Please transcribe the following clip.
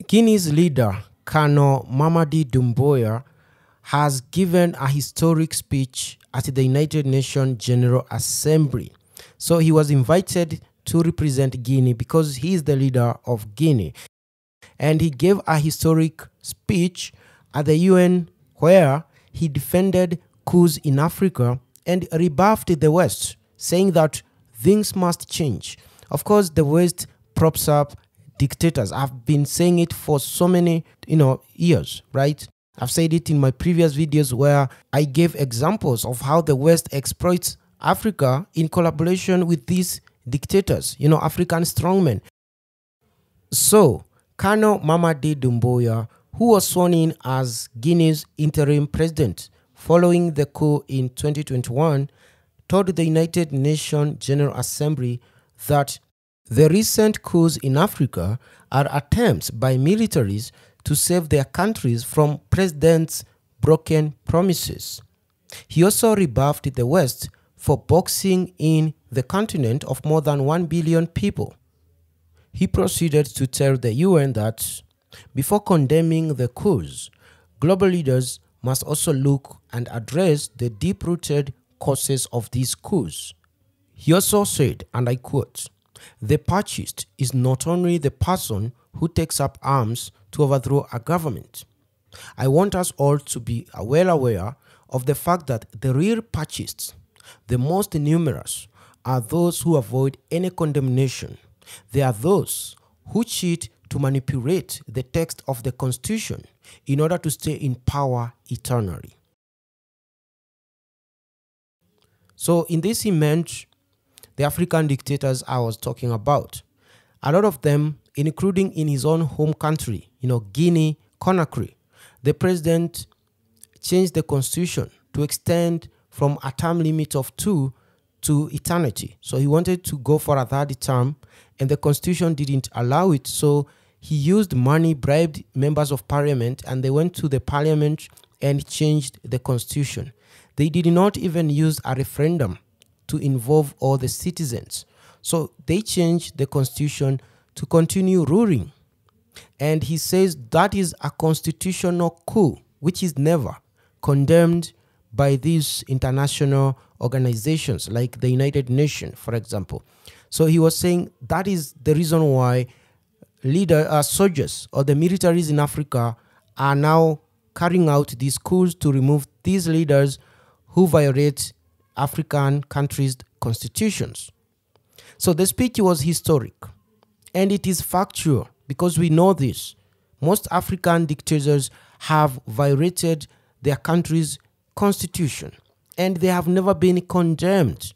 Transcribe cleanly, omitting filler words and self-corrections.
Guinea's leader, Colonel Mamadi Doumbouya, has given a historic speech at the United Nations General Assembly. So he was invited to represent Guinea because he is the leader of Guinea. And he gave a historic speech at the UN where he defended coups in Africa and rebuffed the West, saying that things must change. Of course, the West props up dictators. I've been saying it for so many, years, right? I've said it in my previous videos where I gave examples of how the West exploits Africa in collaboration with these dictators, African strongmen. So, Colonel Mamadi Doumbouya, who was sworn in as Guinea's interim president following the coup in 2021, told the United Nations General Assembly that the recent coups in Africa are attempts by militaries to save their countries from presidents' broken promises. He also rebuffed the West for boxing in the continent of more than 1 billion people. He proceeded to tell the UN that before condemning the coups, global leaders must also look and address the deep-rooted causes of these coups. He also said, and I quote, "The putschist is not only the person who takes up arms to overthrow a government. I want us all to be well aware of the fact that the real putschistes, the most numerous, are those who avoid any condemnation. They are those who cheat to manipulate the text of the Constitution in order to stay in power eternally." So in this he meant the African dictators I was talking about. A lot of them, including in his own home country, Guinea, Conakry, the president changed the constitution to extend from a term limit of 2 to eternity. So he wanted to go for a third term and the constitution didn't allow it. So he used money, bribed members of parliament, and they went to the parliament and changed the constitution. They did not even use a referendum to involve all the citizens. So they changed the constitution to continue ruling. And he says that is a constitutional coup, which is never condemned by these international organizations like the United Nations, for example. So he was saying that is the reason why soldiers or the militaries in Africa are now carrying out these coups to remove these leaders who violate African countries' constitutions. So the speech was historic and it is factual because we know this. Most African dictators have violated their country's constitution and they have never been condemned